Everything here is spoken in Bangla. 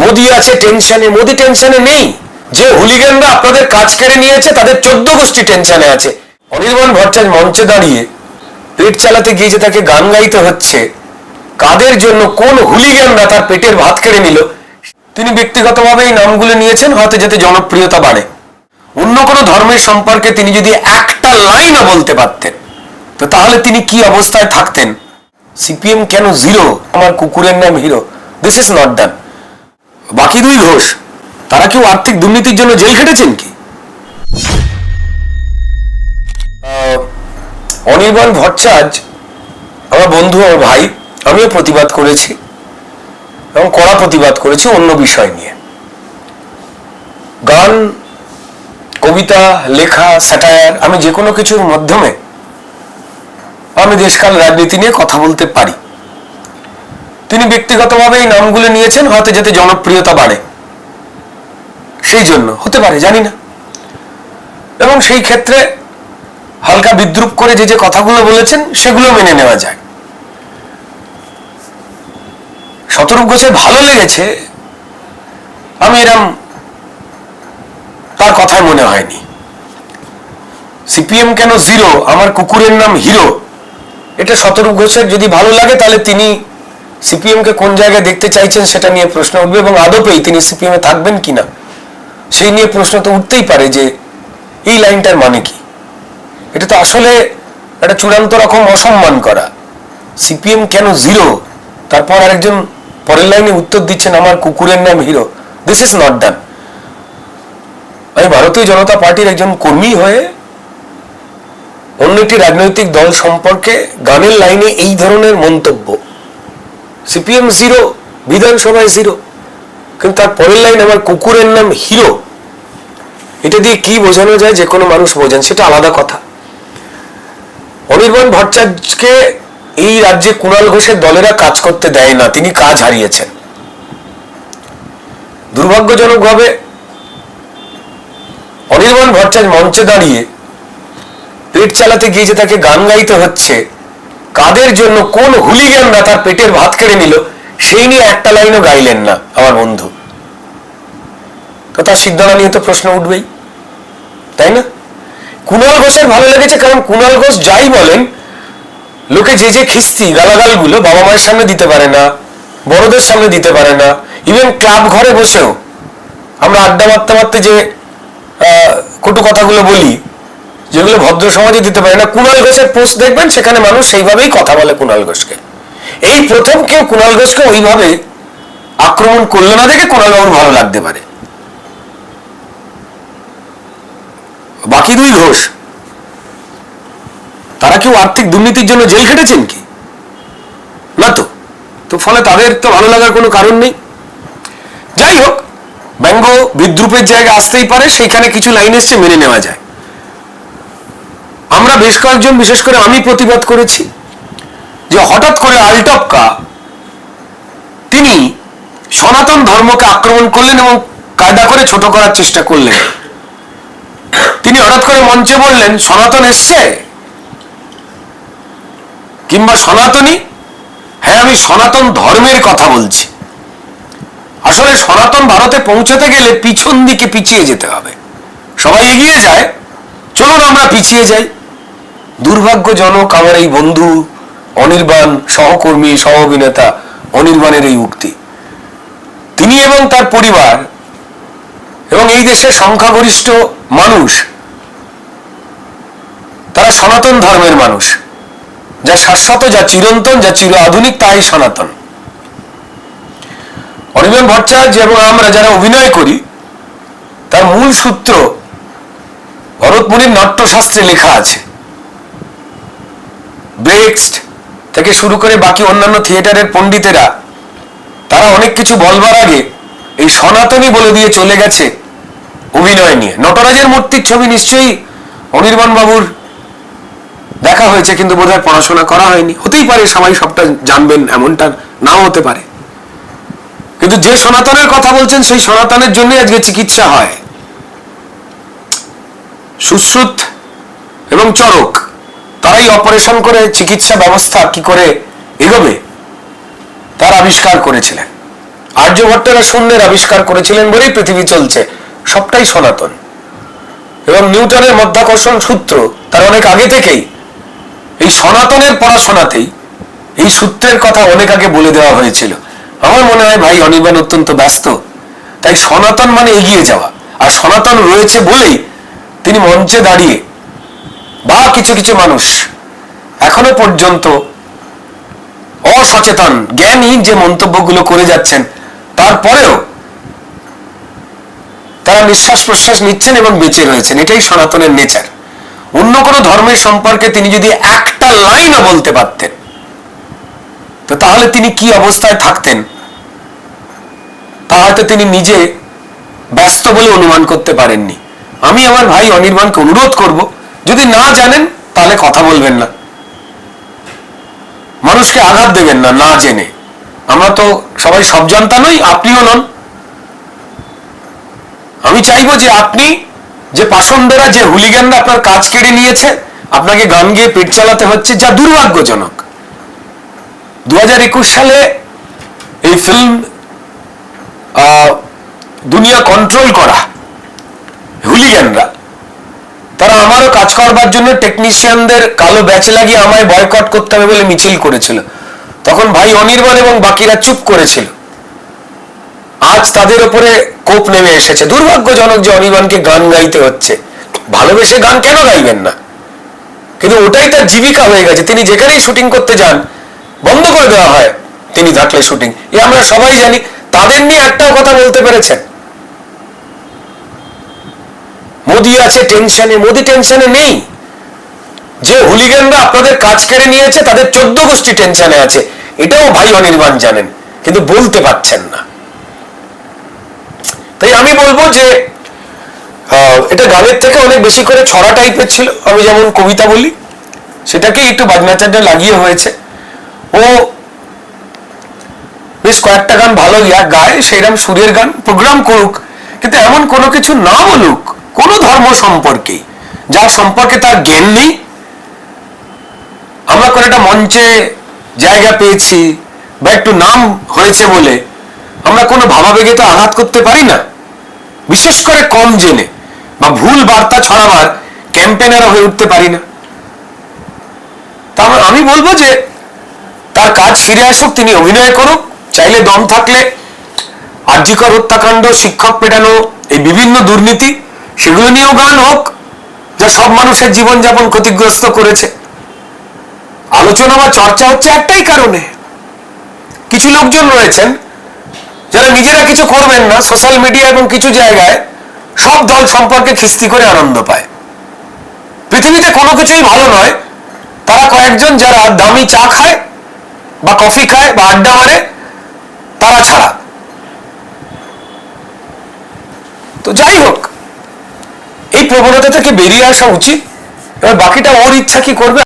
মোদি আছে টেনশনে, মোদি টেনশনে নেই। যে হুলিগানরা আপনাদের কাজ কেড়ে নিয়েছে তাদের 14 গোষ্ঠী টেনশনে আছে। অনির্বাণ ভট্টাচার্য মঞ্চে দাঁড়িয়ে পেট চালাতে গিয়ে যে তাকে গান গাইতে হচ্ছে, কাদের জন্য, কোন হুলিগানরা তার পেটের ভাত কেড়ে নিল, তিনি ব্যক্তিগতভাবে এই নামগুলো নিয়েছেন হয়তো যাতে জনপ্রিয়তা বাড়ে। অন্য কোনো ধর্মের সম্পর্কে তিনি যদি একটা লাইনও বলতে পারতেন তো তাহলে তিনি কি অবস্থায় থাকতেন। সিপিএম কেন জিরো, আমার কুকুরের নাম hero, this is not done. বাকি দুই ঘোষ তারা কেউ আর্থিক দুর্নীতির জন্য জেল খেটেছেন কি? অনির্বাণ ভট্টাচার্য আমার বন্ধু, আমার ভাই, আমিও প্রতিবাদ করেছি এবং কড়া প্রতিবাদ করেছি অন্য বিষয় নিয়ে। গান, কবিতা, লেখা, স্যাটায়ার, আমি যে কোনো কিছুর মাধ্যমে আমি দেশকাল রাজনীতি নিয়ে কথা বলতে পারি। তিনি ব্যক্তিগতভাবে এই নামগুলো নিয়েছেন হয়তো যাতে জনপ্রিয়তা বাড়ে, সেই জন্য হতে পারে, জানি না। এবং সেই ক্ষেত্রে হালকা বিদ্রুপ করে যে যে কথাগুলো বলেছেন সেগুলো মেনে নেওয়া যায়। শতরূপ ঘোষের ভালো লেগেছে, আমি এরম তার কথায় মনে হয়নি। সিপিএম কেন জিরো, আমার কুকুরের নাম হিরো, এটা শতরূপ ঘোষের যদি ভালো লাগে তাহলে তিনি সিপিএম কে কোন জায়গায় দেখতে চাইছেন সেটা নিয়ে প্রশ্ন উঠবে, এবং আদপেই তিনি সিপিএম এ থাকবেন কিনা সেই নিয়ে প্রশ্ন তো উঠতেই পারে যে এই লাইনটার মানে কি। এটা তো আসলে একটা চূড়ান্ত রকম অসম্মান করা। সিপিএম কেন জিরো, তারপর আরেকজন পরের লাইনে উত্তর দিচ্ছেন আমার কুকুরের নাম hero, this is not done. আমি ভারতীয় জনতা পার্টির একজন কর্মী হয়ে অন্য একটি রাজনৈতিক দল সম্পর্কে গানের লাইনে এই ধরনের মন্তব্য, সিপিএম জিরো, বিধানসভায় জিরো, কিন্তু তার পরের লাইন আমার কুকুরের নাম হিরো, এটা দিয়ে কি বোঝানো যায় যে কোনো মানুষ বোঝেন, সেটা আলাদা কথা। অনির্বাণ ভট্টাচার্যকে এই রাজ্যে কুণাল ঘোষের দলেরা কাজ করতে দেয় না, তিনি কাজ হারিয়েছেন। দুর্ভাগ্যজনকভাবে অনির্বাণ ভট্টাচার্য মঞ্চে দাঁড়িয়ে পেট চালাতে গিয়ে যে তাকে গান গাইতে হচ্ছে, কাদের জন্য, কোন হুলিগানরা তার পেটের ভাত কেড়ে নিল, সেই নিয়ে একটা লাইনও গাইলেন না আমার বন্ধু। তো তার সিদ্ধান্ত নিয়ে তো প্রশ্ন উঠবেই, তাই না? কুণাল ঘোষের ভালো লেগেছে কারণ কুণাল ঘোষ যাই বলেন, লোকে যে যে খিস্তি গালাগাল গুলো বাবা মায়ের সামনে দিতে পারে না, বড়দের সামনে দিতে পারে না, ইভেন ক্লাব ঘরে বসেও আমরা আড্ডা মারতে মারতে যে কটু কথাগুলো বলি, যেগুলো ভদ্র সমাজে দিতে পারে না, কুণাল ঘোষের পোস্ট দেখবেন সেখানে মানুষ সেইভাবেই কথা বলে কুণাল ঘোষকে। এই প্রথম কেউ কুণাল ঘোষকে ওইভাবে আক্রমণ করলো না দেখে কুণাল বাবুর ভালো লাগতে পারে। বাকি দুই ঘোষ তারা কেউ আর্থিক দুর্নীতির জন্য জেল খেটেছেন কি? না তো। তো ফলে তাদের তো ভালো লাগার কোনো কারণ নেই। যাই হোক, ব্যঙ্গ বিদ্রুপের জায়গা আসতেই পারে, সেইখানে কিছু লাইন এসছে, মেনে নেওয়া যায়। আমরা বেশ কয়েকজন, বিশেষ করে আমি প্রতিবাদ করেছি যে হঠাৎ করে আলটপকা তিনি সনাতন ধর্মকে আক্রমণ করলেন এবং কায়দা করে ছোট করার চেষ্টা করলেন। তিনি হঠাৎ করে মঞ্চে বললেন সনাতন এসছে কিংবা সনাতনী, হ্যাঁ আমি সনাতন ধর্মের কথা বলছি। আসলে সনাতন ভারতে পৌঁছাতে গেলে পিছন দিকে পিছিয়ে যেতে হবে। সবাই এগিয়ে যায়, চলুন আমরা পিছিয়ে যাই। দুর্ভাগ্যজনক আমার এই বন্ধু অনির্বাণ, সহকর্মী, সহ অভিনেতা অনির্বাণের এই উক্তি। তিনি এবং তার পরিবার এবং এই দেশের সংখ্যাগরিষ্ঠ মানুষ, তারা সনাতন ধর্মের মানুষ, যা শাশ্বত, যা চিরন্তন, যা চির আধুনিক, তাই সনাতন। অনির্বাণ ভট্টাচার্য এবং আমরা যারা অভিনয় করি, তার মূল সূত্র ভরতমুনির নাট্যশাস্ত্রে লেখা আছে। ব্রেক্সট থেকে শুরু করে বাকি অন্যান্য থিয়েটারের পণ্ডিতেরা, তারা অনেক কিছু বলবার আগে এই সনাতনী বলে দিয়ে চলে গেছে অভিনয় নিয়ে। নটরাজের মূর্তির ছবি নিশ্চয়ই অনির্বাণ বাবুর দেখা হয়েছে, কিন্তু বোধহয় পড়াশোনা করা হয়নি। হতেই পারে সবাই সবটা জানবেন, এমনটা নাও হতে পারে। কিন্তু যে সনাতনের কথা বলছেন সেই সনাতনের জন্য আজকে চিকিৎসা হয়। সুশ্রুত এবং চরক তারাই অপারেশন করে চিকিৎসা ব্যবস্থা কি করে এগোবে তার আবিষ্কার করেছিলেন। আর্যভট্টরা শূন্যের আবিষ্কার করেছিলেন বলেই পৃথিবী চলছে, সবটাই সনাতন। এবং নিউটনের মাধ্যাকর্ষণ সূত্র তার অনেক আগে থেকেই এই সনাতনের পড়াশোনাতেই এই সূত্রের কথা অনেক আগে বলে দেওয়া হয়েছিল। আমার মনে হয় ভাই অনির্বাণ অত্যন্ত ব্যস্ত, তাই সনাতন মানে এগিয়ে যাওয়া, আর সনাতন রয়েছে বলেই তিনি মঞ্চে দাঁড়িয়ে বা কিছু কিছু মানুষ এখনো পর্যন্ত অসচেতন জ্ঞানহীন যে মন্তব্যগুলো করে যাচ্ছেন, তারপরেও তারা নিঃশ্বাস প্রশ্বাস নিচ্ছেন এবং বেঁচে রয়েছেন। এটাই সনাতনের নেচার। অন্য কোনো ধর্মের সম্পর্কে তিনি যদি একটা লাইনও বলতে পারতেন, তো তাহলে তিনি কি অবস্থায় থাকতেন তা হয়তো তিনি নিজে ব্যস্ত বলে অনুমান করতে পারেননি। আমি আমার ভাই অনির্বাণকে অনুরোধ করব, যদি না জানেন তাহলে কথা বলবেন না, মানুষকে আঘাত দেবেন না না জেনে। আমরা তো সবাই সব জানতা নই, আপনিও নন। আমি চাইবো যে আপনি যে পাষণ্ডরা, যে হুলিগানরা আপনার কাজ কেড়ে নিয়েছে, আপনাকে গান গেয়ে পেট চালাতে হচ্ছে, যা দুর্ভাগ্যজনক। 2021 সালে এই ফিল্ম দুনিয়া কন্ট্রোল করা হুলিগানরা, তারা আমারও কাজ করবার জন্য টেকনিশিয়ানদের কালো ব্যাচ লাগিয়ে আমায় বয়কট করতে হবে বলে মিছিল করেছিল। তখন ভাই অনির্বাণ এবং বাকিরা চুপ করেছিল। আজ তাদের উপরে কোপ নেমে এসেছে। দুর্ভাগ্যজনক যে অনির্বাণকে গান গাইতে হচ্ছে। ভালোবেসে গান কেন গাইবেন না? কিন্তু ওটাই তার জীবিকা হয়ে গেছে। তিনি যেখানেই শুটিং করতে যান, বন্ধ করে দেওয়া হয় তিনি থাকলে শুটিং। এ আমরা সবাই জানি। তাদের নিয়ে একটাও কথা বলতে পেরেছেন? মোদি আছে টেনশনে, মোদি টেনশনে নেই। যে হুলিগানরা আপনাদের কাজ কেড়ে নিয়েছে তাদের 14 গোষ্ঠী টেনশনে আছে, এটাও ভাই অনির্বাণ জানেন, কিন্তু বলতে পারছেন না। তাই আমি বলবো যে এটা গানের থেকে অনেক বেশি করে ছড়া টাইপের ছিল। আমি যেমন কবিতা বলি, সেটাকে একটু বাজনাচার্য লাগিয়ে হয়েছে। ও বেশ কয়েকটা গান ভালো গায়, সেইরকম সুরের গান প্রোগ্রাম করুক, কিন্তু এমন কোনো কিছু না বলুক কোনো ধর্ম সম্পর্কে যার সম্পর্কে তার জ্ঞান নেই। আমরা কোনো একটা মঞ্চে জায়গা পেয়েছি বা একটু নাম হয়েছে বলে আমরা কোনো ভাবাবেগে তো আঘাত করতে পারি না, বিশেষ করে কম জেনে বা ভুল বার্তা ছড়াবার ক্যাম্পেনার হয়ে উঠতে পারি না। তা আমি বলবো যে তার কাজ ফিরে আসুক, তিনি অভিনয় করুক, চাইলে দম থাকলে আরজিকর হত্যাকাণ্ড, শিক্ষক পেটানো, এই বিভিন্ন দুর্নীতি, সেগুলো নিয়েও গান হোক, যা সব মানুষের জীবনযাপন ক্ষতিগ্রস্ত করেছে। আলোচনা বা চর্চা হচ্ছে একটাই কারণে, কিছু লোকজন রয়েছেন যারা নিজেরা কিছু করবেন না, সোশ্যাল মিডিয়া এবং কিছু জায়গায় সব দল সম্পর্কে খিস্তি করে আনন্দ পায়। পৃথিবীতে কোনো কিছুই ভালো নয়, তারা কয়েকজন যারা দামি চা খায় বা কফি খায় বা আড্ডা মারে, তারা ছাড়া। তো যাই হোক, এই প্রবণতা থেকে বেরিয়ে আসা উচিত। এবার বাকিটা ওর ইচ্ছা কি করবে।